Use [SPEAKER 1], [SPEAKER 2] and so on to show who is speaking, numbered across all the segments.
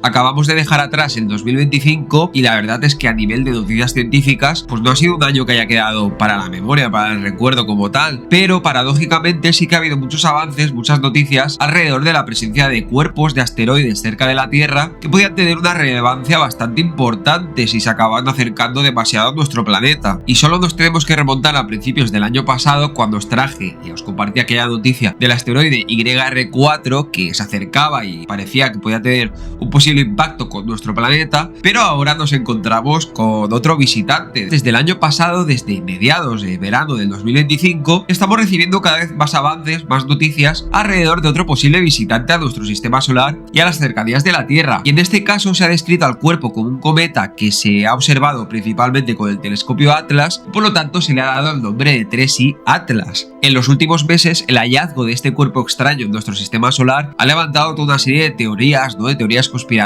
[SPEAKER 1] Acabamos de dejar atrás el 2025 y la verdad es que a nivel de noticias científicas pues no ha sido un año que haya quedado para la memoria, para el recuerdo como tal, pero paradójicamente sí que ha habido muchos avances, muchas noticias alrededor de la presencia de cuerpos de asteroides cerca de la Tierra que podían tener una relevancia bastante importante si se acaban acercando demasiado a nuestro planeta. Y solo nos tenemos que remontar a principios del año pasado cuando os traje y os compartí aquella noticia del asteroide YR4 que se acercaba y parecía que podía tener un posible impacto con nuestro planeta, pero ahora nos encontramos con otro visitante. Desde el año pasado, desde mediados de verano del 2025, estamos recibiendo cada vez más avances, más noticias alrededor de otro posible visitante a nuestro sistema solar y a las cercanías de la Tierra. Y en este caso se ha descrito al cuerpo como un cometa que se ha observado principalmente con el telescopio Atlas, y por lo tanto se le ha dado el nombre de 3I Atlas. En los últimos meses, el hallazgo de este cuerpo extraño en nuestro sistema solar ha levantado toda una serie de teorías, ¿no? De teorías conspirativas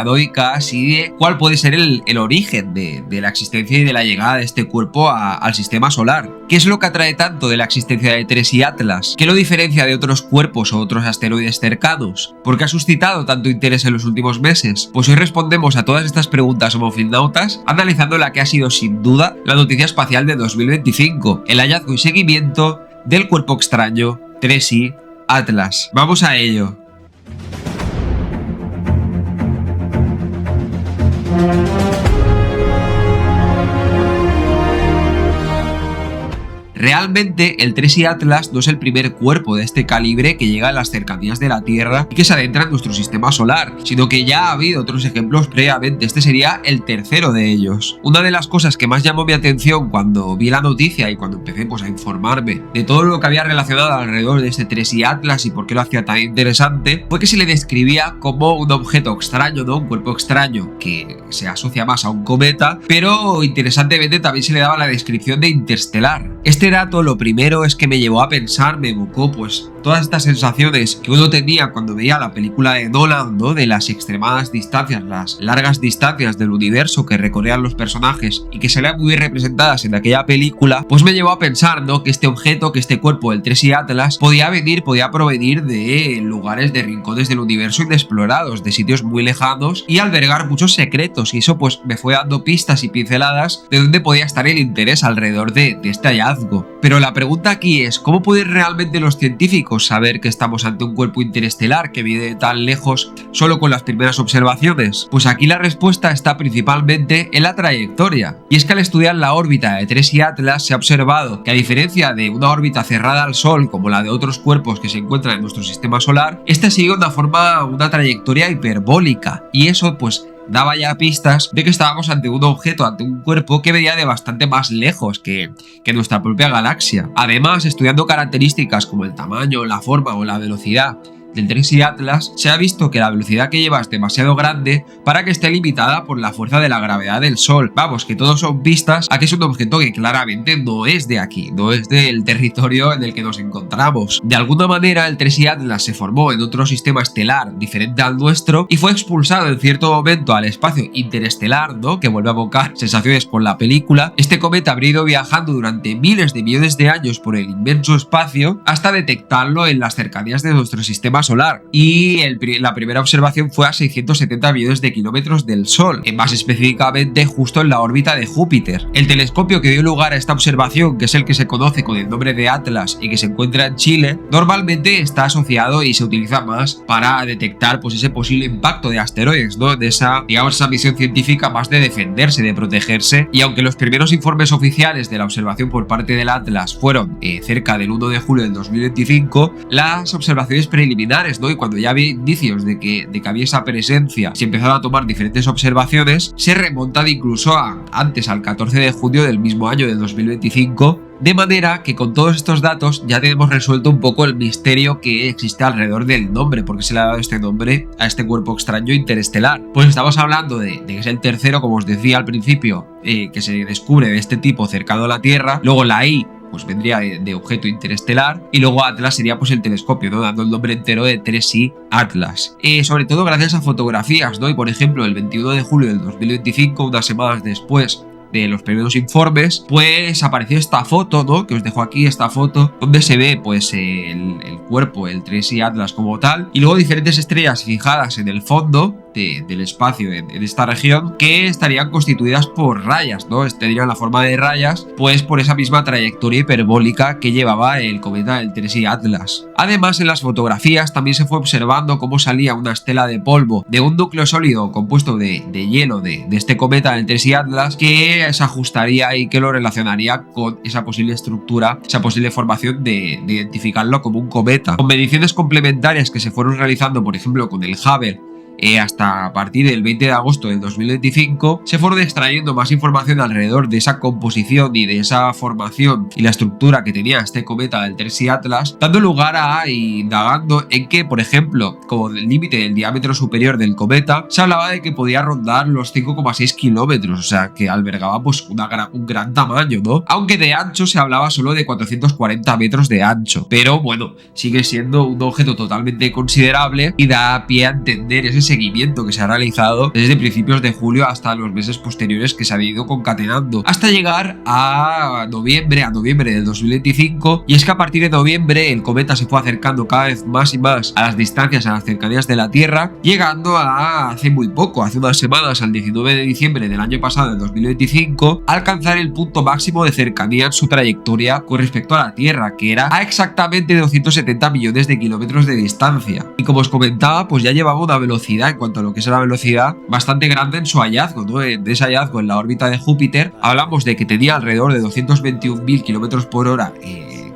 [SPEAKER 1] y de cuál puede ser el origen de la existencia y de la llegada de este cuerpo al sistema solar. ¿Qué es lo que atrae tanto de la existencia de 3I Atlas? ¿Qué lo diferencia de otros cuerpos o otros asteroides cercanos? ¿Por qué ha suscitado tanto interés en los últimos meses? Pues hoy respondemos a todas estas preguntas homofilnautas analizando la que ha sido sin duda la noticia espacial de 2025, el hallazgo y seguimiento del cuerpo extraño 3I Atlas. Vamos a ello. Realmente el 3I Atlas no es el primer cuerpo de este calibre que llega a las cercanías de la Tierra y que se adentra en nuestro sistema solar, sino que ya ha habido otros ejemplos previamente. Este sería el tercero de ellos. Una de las cosas que más llamó mi atención cuando vi la noticia y cuando empecé a informarme de todo lo que había relacionado alrededor de este 3I Atlas y por qué lo hacía tan interesante, fue que se le describía como un objeto extraño, ¿no? Un cuerpo extraño que se asocia más a un cometa, pero interesantemente también se le daba la descripción de interestelar. Este dato lo primero es que me llevó a pensar, me evocó pues todas estas sensaciones que uno tenía cuando veía la película de Nolan, ¿no? De las extremadas distancias, las largas distancias del universo que recorrían los personajes y que salían muy bien representadas en aquella película, pues me llevó a pensar, ¿no? Que este objeto, que este cuerpo, el 3I Atlas, podía provenir de lugares, de rincones del universo inexplorados, de sitios muy lejanos y albergar muchos secretos, y eso pues me fue dando pistas y pinceladas de dónde podía estar el interés alrededor de este hallazgo. Pero la pregunta aquí es, ¿cómo pueden realmente los científicos saber que estamos ante un cuerpo interestelar que viene tan lejos solo con las primeras observaciones? Pues aquí la respuesta está principalmente en la trayectoria. Y es que al estudiar la órbita de 3I Atlas se ha observado que, a diferencia de una órbita cerrada al Sol como la de otros cuerpos que se encuentran en nuestro sistema solar, esta sigue una trayectoria hiperbólica, y eso pues daba ya pistas de que estábamos ante un objeto, ante un cuerpo que venía de bastante más lejos que nuestra propia galaxia. Además, estudiando características como el tamaño, la forma o la velocidad del 3I Atlas, se ha visto que la velocidad que lleva es demasiado grande para que esté limitada por la fuerza de la gravedad del Sol. Vamos, que todos son pistas a que es un objeto que claramente no es de aquí, no es del territorio en el que nos encontramos. De alguna manera, el 3I Atlas se formó en otro sistema estelar diferente al nuestro y fue expulsado en cierto momento al espacio interestelar, ¿no? Que vuelve a evocar sensaciones por la película. Este cometa habría ido viajando durante miles de millones de años por el inmenso espacio hasta detectarlo en las cercanías de nuestro sistema solar, y la primera observación fue a 670 millones de kilómetros del Sol, más específicamente justo en la órbita de Júpiter. El telescopio que dio lugar a esta observación, que es el que se conoce con el nombre de Atlas y que se encuentra en Chile, normalmente está asociado y se utiliza más para detectar pues ese posible impacto de asteroides, ¿no? De esa misión científica más de defenderse, de protegerse. Y aunque los primeros informes oficiales de la observación por parte del Atlas fueron cerca del 1 de julio del 2025, las observaciones preliminares, ¿no? Y cuando ya había indicios de que había esa presencia, se empezaron a tomar diferentes observaciones, se remontan incluso antes, al 14 de junio del mismo año, del 2025, de manera que con todos estos datos ya tenemos resuelto un poco el misterio que existe alrededor del nombre, porque se le ha dado este nombre a este cuerpo extraño interestelar. Pues estamos hablando de que es el tercero, como os decía al principio, que se descubre de este tipo cercano a la Tierra. Luego la I pues vendría de objeto interestelar, y luego Atlas sería pues el telescopio, ¿no? Dando el nombre entero de 3I Atlas. Sobre todo gracias a fotografías, ¿no? Y por ejemplo, el 21 de julio del 2025, unas semanas después de los primeros informes, pues apareció esta foto, ¿no? Que os dejo aquí, esta foto, donde se ve pues el cuerpo, el 3I Atlas como tal, y luego diferentes estrellas fijadas en el fondo, del espacio en esta región, que estarían constituidas por rayas, ¿no? Tendrían la forma de rayas, pues por esa misma trayectoria hiperbólica que llevaba el cometa del Tracy Atlas. Además, en las fotografías también se fue observando cómo salía una estela de polvo de un núcleo sólido compuesto de hielo de este cometa del Tracy Atlas, que se ajustaría y que lo relacionaría con esa posible estructura, esa posible formación de identificarlo como un cometa. Con mediciones complementarias que se fueron realizando, por ejemplo, con el Hubble, hasta a partir del 20 de agosto del 2025, se fueron extrayendo más información alrededor de esa composición y de esa formación y la estructura que tenía este cometa del Tracy Atlas, dando lugar a indagando en que, por ejemplo, como el límite del diámetro superior del cometa, se hablaba de que podía rondar los 5,6 kilómetros, o sea, que albergaba pues un gran tamaño, ¿no? Aunque de ancho se hablaba solo de 440 metros de ancho, pero bueno, sigue siendo un objeto totalmente considerable y da pie a entender ese seguimiento que se ha realizado desde principios de julio hasta los meses posteriores, que se han ido concatenando hasta llegar a noviembre del 2025. Y es que a partir de noviembre el cometa se fue acercando cada vez más y más a las distancias, a las cercanías de la Tierra, llegando a hace muy poco, hace unas semanas, al 19 de diciembre del año pasado, del 2025, a alcanzar el punto máximo de cercanía en su trayectoria con respecto a la Tierra, que era a exactamente 270 millones de kilómetros de distancia. Y como os comentaba, pues ya llevaba una velocidad, en cuanto a lo que es la velocidad, bastante grande en su hallazgo, ¿no? De ese hallazgo en la órbita de Júpiter, hablamos de que tenía alrededor de 221.000 kilómetros por hora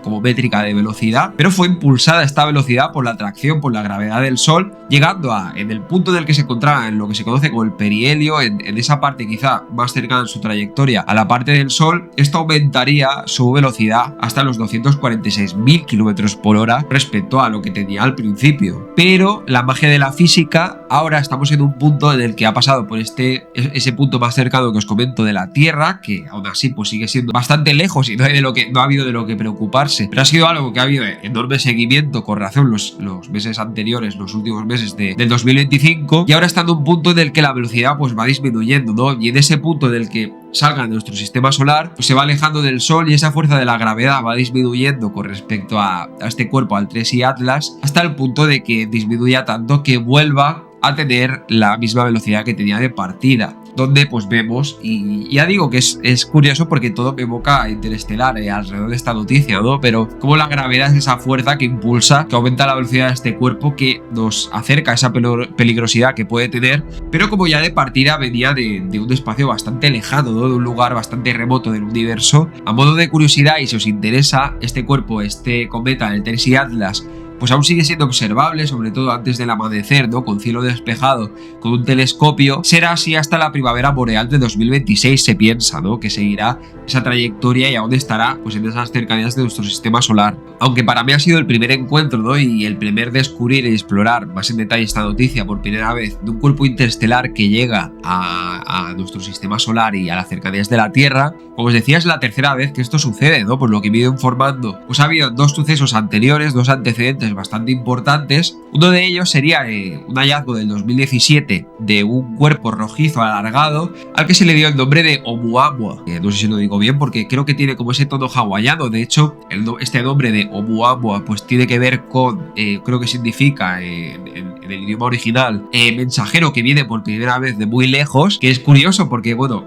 [SPEAKER 1] como métrica de velocidad, pero fue impulsada esta velocidad por la atracción, por la gravedad del Sol, llegando en el punto en el que se encontraba, en lo que se conoce como el perihelio, en esa parte quizá más cercana en su trayectoria a la parte del Sol. Esto aumentaría su velocidad hasta los 246.000 kilómetros por hora respecto a lo que tenía al principio. Pero la magia de la física, ahora estamos en un punto en el que ha pasado por ese punto más cercano que os comento de la Tierra, que aún así pues sigue siendo bastante lejos y no ha habido de lo que preocuparse, pero ha sido algo que ha habido enorme seguimiento con razón los meses anteriores, los últimos meses del 2025, y ahora está en un punto en el que la velocidad pues va disminuyendo, ¿no? Y en ese punto en el que salga de nuestro sistema solar, pues se va alejando del Sol y esa fuerza de la gravedad va disminuyendo con respecto a este cuerpo, al Tracy Atlas, hasta el punto de que disminuya tanto que vuelva a tener la misma velocidad que tenía de partida, donde pues vemos, y ya digo que es curioso porque todo me evoca a Interestelar alrededor de esta noticia, ¿no? Pero como la gravedad es esa fuerza que impulsa, que aumenta la velocidad de este cuerpo, que nos acerca a esa peligrosidad que puede tener, pero como ya de partida venía de un espacio bastante lejano, ¿no? De un lugar bastante remoto del universo. A modo de curiosidad, y si os interesa, este cuerpo, este cometa, el Tracy Atlas, pues aún sigue siendo observable, sobre todo antes del amanecer, ¿no? Con cielo despejado, con un telescopio. Será así hasta la primavera boreal de 2026, se piensa, ¿no? Que seguirá esa trayectoria y aún estará pues en esas cercanías de nuestro sistema solar. Aunque para mí ha sido el primer encuentro, ¿no? Y el primer descubrir y explorar más en detalle esta noticia por primera vez de un cuerpo interestelar que llega a nuestro sistema solar y a las cercanías de la Tierra. Como os decía, es la tercera vez que esto sucede, ¿no? Por lo que me he ido informando, pues ha habido dos sucesos anteriores, dos antecedentes bastante importantes. Uno de ellos sería un hallazgo del 2017 de un cuerpo rojizo alargado al que se le dio el nombre de Oumuamua. No sé si lo digo bien porque creo que tiene como ese tono hawaiano. De hecho, este nombre de Oumuamua pues tiene que ver con, creo que significa en el idioma original, mensajero que viene por primera vez de muy lejos, que es curioso porque, bueno,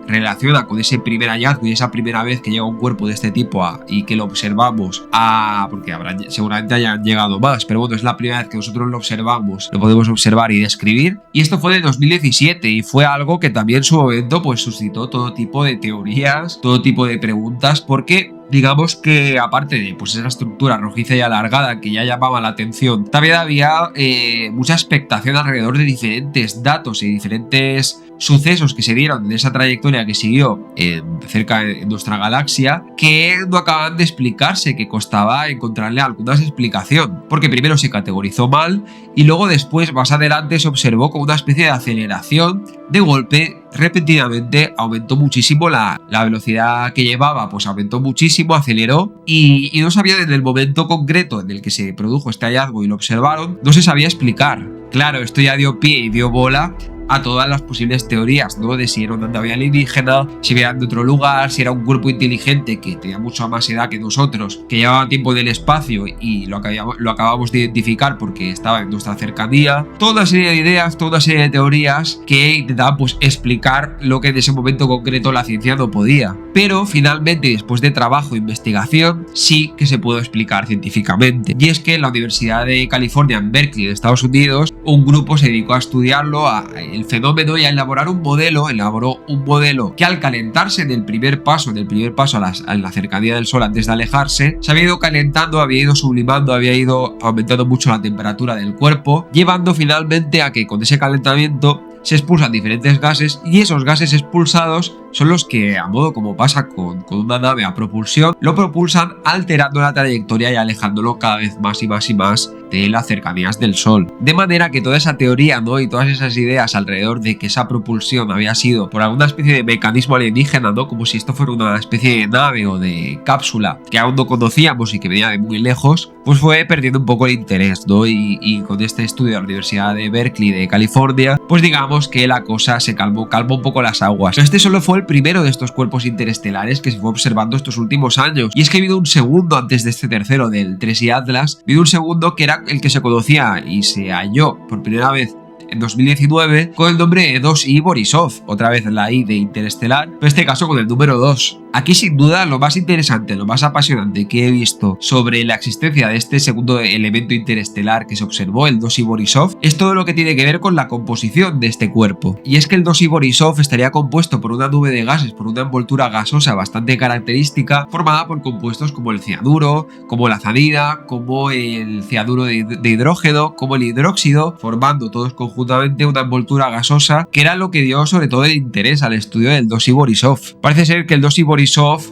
[SPEAKER 1] relaciona con ese primer hallazgo y esa primera vez que llega un cuerpo de este tipo y que lo observamos, porque seguramente hayan llegado más, pero bueno, es la primera vez que nosotros lo observamos, lo podemos observar y describir. Y esto fue de 2017 y fue algo que también en su momento pues suscitó todo tipo de teorías, todo tipo de preguntas, porque digamos que aparte de pues esa estructura rojiza y alargada que ya llamaba la atención, también había mucha expectación alrededor de diferentes datos y diferentes sucesos que se dieron en esa trayectoria que siguió cerca de nuestra galaxia, que no acaban de explicarse, que costaba encontrarle alguna explicación, porque primero se categorizó mal y luego después, más adelante, se observó como una especie de aceleración. De golpe, repentinamente aumentó muchísimo la velocidad que llevaba, pues aumentó muchísimo, aceleró y no sabía desde el momento concreto en el que se produjo este hallazgo y lo observaron, no se sabía explicar. Claro, esto ya dio pie y dio bola a todas las posibles teorías, ¿no? De si era una nave alienígena, si venían de otro lugar, si era un cuerpo inteligente que tenía mucha más edad que nosotros, que llevaba tiempo en el espacio y lo acabamos de identificar porque estaba en nuestra cercanía. Toda una serie de ideas, toda una serie de teorías que intentaban pues explicar lo que en ese momento concreto la ciencia no podía. Pero finalmente, después de trabajo e investigación, sí que se pudo explicar científicamente. Y es que en la Universidad de California en Berkeley, en Estados Unidos, un grupo se dedicó a estudiarlo, el fenómeno, y a elaboró un modelo que al calentarse en el primer paso a la cercanía del Sol antes de alejarse, se había ido calentando, había ido sublimando, había ido aumentando mucho la temperatura del cuerpo, llevando finalmente a que con ese calentamiento se expulsan diferentes gases, y esos gases expulsados son los que, a modo como pasa con una nave a propulsión, lo propulsan alterando la trayectoria y alejándolo cada vez más y más y más de las cercanías del Sol. De manera que toda esa teoría, ¿no? Y todas esas ideas alrededor de que esa propulsión había sido por alguna especie de mecanismo alienígena, ¿no? Como si esto fuera una especie de nave o de cápsula que aún no conocíamos y que venía de muy lejos, pues fue perdiendo un poco el interés, ¿no? Y con este estudio de la Universidad de Berkeley de California, pues digamos que la cosa se calmó un poco las aguas. Este solo fue el primero de estos cuerpos interestelares que se fue observando estos últimos años. Y es que ha habido un segundo antes de este tercero, del 3I Atlas, ha habido un segundo que era el que se conocía y se halló por primera vez en 2019 con el nombre de 2I Borisov, otra vez la I de interestelar, en este caso con el número 2. Aquí sin duda lo más interesante, lo más apasionante que he visto sobre la existencia de este segundo elemento interestelar que se observó, el 2I Borisov, es todo lo que tiene que ver con la composición de este cuerpo. Y es que el 2I Borisov estaría compuesto por una nube de gases, por una envoltura gasosa bastante característica, formada por compuestos como el cianuro, como la cianida, como el cianuro de hidrógeno, como el hidróxido, formando todos conjuntamente una envoltura gasosa, que era lo que dio sobre todo el interés al estudio del 2I Borisov. Parece ser que el 2I Borisov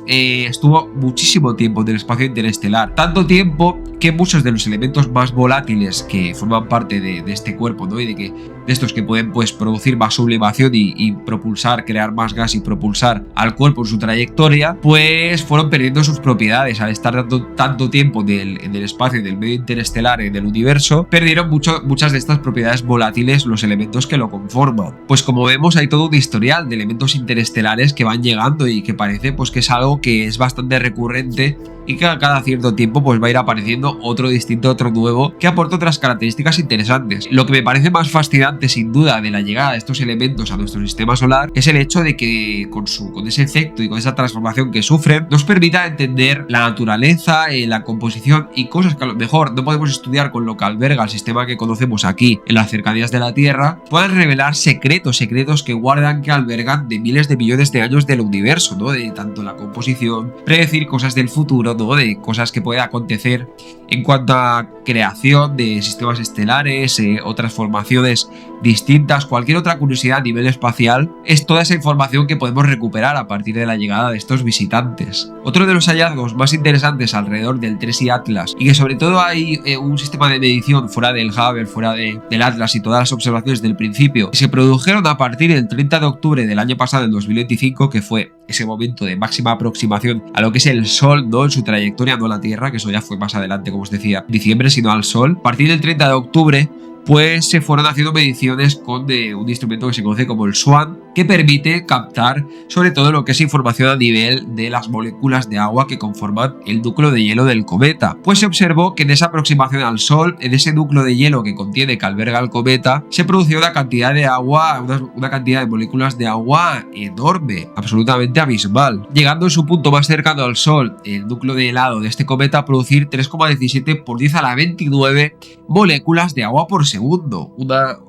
[SPEAKER 1] estuvo muchísimo tiempo en el espacio interestelar, tanto tiempo que muchos de los elementos más volátiles que forman parte de este cuerpo, ¿no? Y de estos que pueden pues producir más sublimación y propulsar, crear más gas y propulsar al cuerpo en su trayectoria, pues fueron perdiendo sus propiedades al estar dando tanto tiempo en el espacio, en el medio interestelar, en el universo. Perdieron muchas de estas propiedades volátiles los elementos que lo conforman. Pues como vemos, hay todo un historial de elementos interestelares que van llegando y que parece pues que es algo que es bastante recurrente y que a cada cierto tiempo pues va a ir apareciendo otro distinto, otro nuevo, que aporta otras características interesantes. Lo que me parece más fascinante sin duda de la llegada de estos elementos a nuestro sistema solar es el hecho de que con ese efecto y con esa transformación que sufren nos permita entender la naturaleza, la composición y cosas que a lo mejor no podemos estudiar con lo que alberga el sistema que conocemos aquí en las cercanías de la Tierra, puedan revelar secretos que guardan, que albergan de miles de millones de años del universo, ¿no? De tanto la composición, predecir cosas del futuro, ¿no? De cosas que pueden acontecer en cuanto a creación de sistemas estelares, otras formaciones distintas, cualquier otra curiosidad a nivel espacial, es toda esa información que podemos recuperar a partir de la llegada de estos visitantes. Otro de los hallazgos más interesantes alrededor del 3I Atlas, y que sobre todo hay un sistema de medición fuera del Hubble, fuera del Atlas y todas las observaciones del principio, que se produjeron a partir del 30 de octubre del año pasado, en 2025, que fue ese momento de máxima aproximación a lo que es el Sol, ¿no? En su trayectoria, no a la Tierra, que eso ya fue más adelante, como os decía, diciembre, sino al Sol. A partir del 30 de octubre pues se fueron haciendo mediciones con un instrumento que se conoce como el SWAN, que permite captar sobre todo lo que es información a nivel de las moléculas de agua que conforman el núcleo de hielo del cometa. Pues se observó que en esa aproximación al Sol, en ese núcleo de hielo que alberga el cometa, se produció una cantidad de agua, una cantidad de moléculas de agua enorme, absolutamente abismal, llegando en su punto más cercano al Sol, el núcleo de helado de este cometa, a producir 3,17 por 10 a la 29 moléculas de agua por segundo.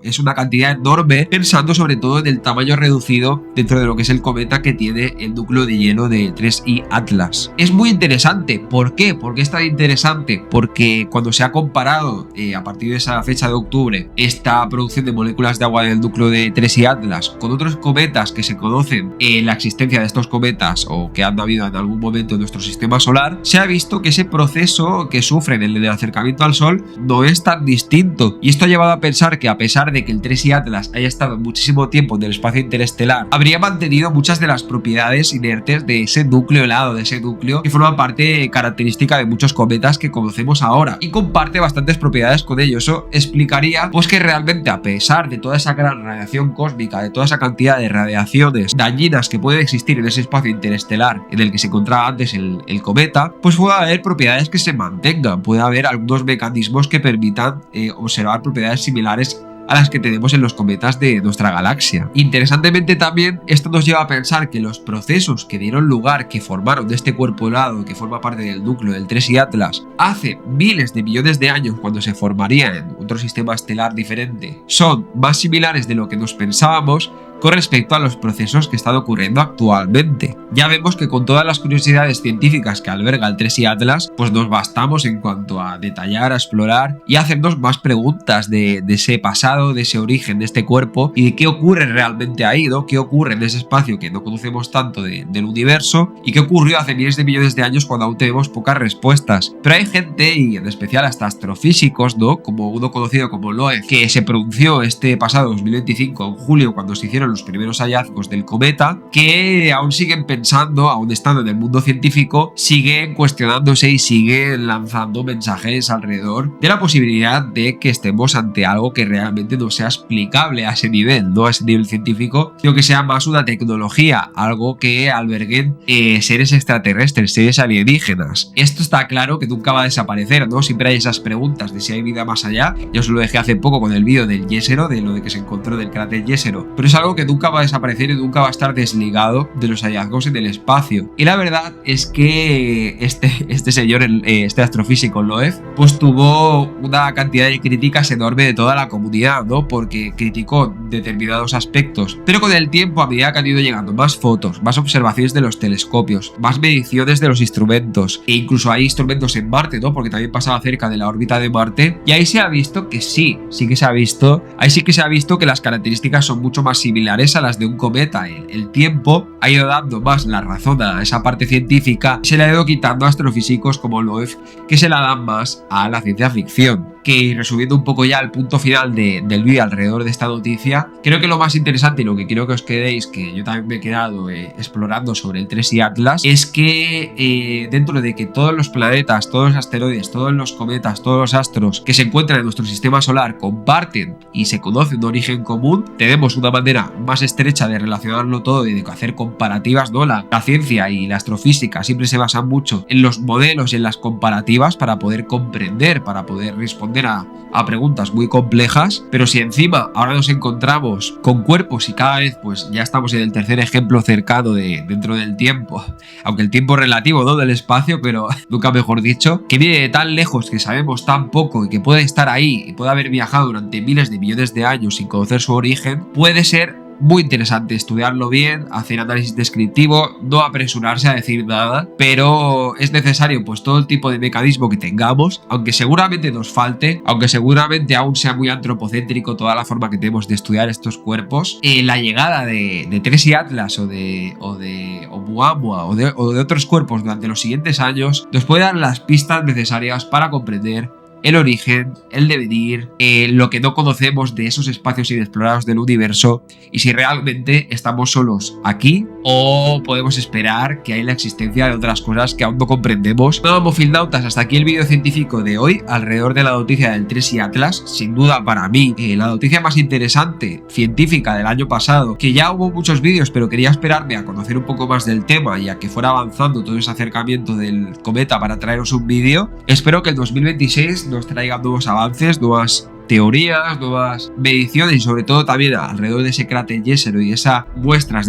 [SPEAKER 1] Es una cantidad enorme, pensando sobre todo en el tamaño reducido dentro de lo que es el cometa que tiene el núcleo de hielo de 3I Atlas. Es muy interesante. ¿Por qué? ¿Por qué es tan interesante? Porque cuando se ha comparado a partir de esa fecha de octubre esta producción de moléculas de agua del núcleo de 3I Atlas con otros cometas que se conocen, la existencia de estos cometas o que han habido en algún momento en nuestro sistema solar, se ha visto que ese proceso que sufren el acercamiento al Sol no es tan distinto, y esto ha llevado a pensar que, a pesar de que el 3I Atlas haya estado muchísimo tiempo en el espacio interestelar interestelar, habría mantenido muchas de las propiedades inertes de ese núcleo helado, de ese núcleo que forma parte característica de muchos cometas que conocemos ahora y comparte bastantes propiedades con ellos. Eso explicaría pues que realmente, a pesar de toda esa gran radiación cósmica, de toda esa cantidad de radiaciones dañinas que pueden existir en ese espacio interestelar en el que se encontraba antes el cometa, pues puede haber propiedades que se mantengan, puede haber algunos mecanismos que permitan observar propiedades similares a las que tenemos en los cometas de nuestra galaxia. Interesantemente también, esto nos lleva a pensar que los procesos que dieron lugar, que formaron de este cuerpo helado que forma parte del núcleo del Tracy Atlas hace miles de millones de años, cuando se formaría en otro sistema estelar diferente, son más similares de lo que nos pensábamos con respecto a los procesos que están ocurriendo actualmente. Ya vemos que con todas las curiosidades científicas que alberga el Tracy Atlas, pues nos bastamos en cuanto a detallar, a explorar y a hacernos más preguntas de ese pasado, de ese origen de este cuerpo y de qué ocurre realmente ahí, ¿no? ¿Qué ocurre en ese espacio que no conocemos tanto del universo y qué ocurrió hace miles de millones de años cuando aún tenemos pocas respuestas? Pero hay gente, y en especial hasta astrofísicos, ¿no? Como uno conocido como Loeb, que se pronunció este pasado 2025, en julio, cuando se hicieron los primeros hallazgos del cometa, que aún siguen pensando, aún estando en el mundo científico, siguen cuestionándose y siguen lanzando mensajes alrededor de la posibilidad de que estemos ante algo que realmente no sea explicable a ese nivel, no a ese nivel científico, sino que sea más una tecnología, algo que alberguen seres extraterrestres, seres alienígenas. Esto está claro que nunca va a desaparecer, ¿no? Siempre hay esas preguntas de si hay vida más allá. Yo os lo dejé hace poco con el vídeo del Jezero, de lo de que se encontró del cráter Jezero, pero es algo que nunca va a desaparecer y nunca va a estar desligado de los hallazgos en el espacio. Y la verdad es que este señor, este astrofísico Loeb, pues tuvo una cantidad de críticas enorme de toda la comunidad, ¿no? Porque criticó determinados aspectos, pero con el tiempo, a medida que han ido llegando más fotos, más observaciones de los telescopios, más mediciones de los instrumentos, e incluso hay instrumentos en Marte, ¿no? Porque también pasaba cerca de la órbita de Marte, y ahí se ha visto que sí que se ha visto, ahí sí que se ha visto que las características son mucho más similares a las de un cometa. El tiempo ha ido dando más la razón a esa parte científica, se le ha ido quitando a astrofísicos como Loeb, que se la dan más a la ciencia ficción. Que, resumiendo un poco ya el punto final del vídeo alrededor de esta noticia, creo que lo más interesante y lo que quiero que os quedéis, que yo también me he quedado explorando sobre el Tracy Atlas, es que dentro de que todos los planetas, todos los asteroides, todos los cometas, todos los astros que se encuentran en nuestro sistema solar comparten y se conoce un origen común, tenemos una manera más estrecha de relacionarlo todo y de hacer comparativas, ¿no? La ciencia y la astrofísica siempre se basan mucho en los modelos y en las comparativas para poder comprender, para poder responder a preguntas muy complejas. Pero si encima ahora nos encontramos con cuerpos y cada vez pues ya estamos en el tercer ejemplo cercano dentro del tiempo, aunque el tiempo es relativo, ¿no? Del espacio, pero nunca mejor dicho, que viene de tan lejos, que sabemos tan poco y que puede estar ahí y puede haber viajado durante miles de millones de años sin conocer su origen, puede ser muy interesante estudiarlo bien, hacer análisis descriptivo, no apresurarse a decir nada, pero es necesario pues todo el tipo de mecanismo que tengamos, aunque seguramente nos falte, aunque seguramente aún sea muy antropocéntrico toda la forma que tenemos de estudiar estos cuerpos. La llegada de Tracy Atlas o de Oumuamua o de otros cuerpos durante los siguientes años nos puede dar las pistas necesarias para comprender el origen, el devenir, lo que no conocemos de esos espacios inexplorados del universo y si realmente estamos solos aquí o podemos esperar que hay la existencia de otras cosas que aún no comprendemos. Nada, Mofilnautas, hasta aquí el vídeo científico de hoy alrededor de la noticia del Tracy Atlas. Sin duda para mí la noticia más interesante científica del año pasado, que ya hubo muchos vídeos pero quería esperarme a conocer un poco más del tema y a que fuera avanzando todo ese acercamiento del cometa para traeros un vídeo. Espero que el 2026 nos traiga nuevos avances, nuevas teorías, nuevas mediciones y sobre todo también alrededor de ese cráter Jezero y de esas muestras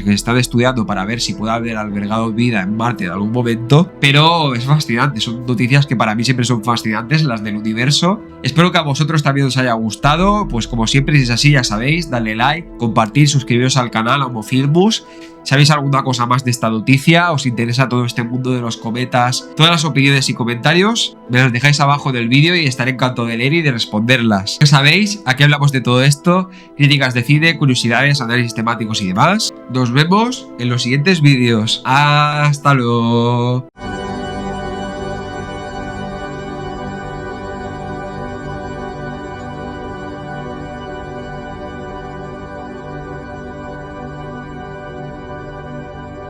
[SPEAKER 1] que se están estudiando para ver si puede haber albergado vida en Marte en algún momento. Pero es fascinante, son noticias que para mí siempre son fascinantes, las del universo. Espero que a vosotros también os haya gustado, pues como siempre, si es así ya sabéis, dadle like, compartir, suscribiros al canal Homofilmus. ¿Sabéis alguna cosa más de esta noticia? ¿Os interesa todo este mundo de los cometas? Todas las opiniones y comentarios me las dejáis abajo del vídeo y estaré encantado de leer y de responderlas. Ya sabéis, aquí hablamos de todo esto, críticas de cine, curiosidades, análisis temáticos y demás. Nos vemos en los siguientes vídeos. ¡Hasta luego!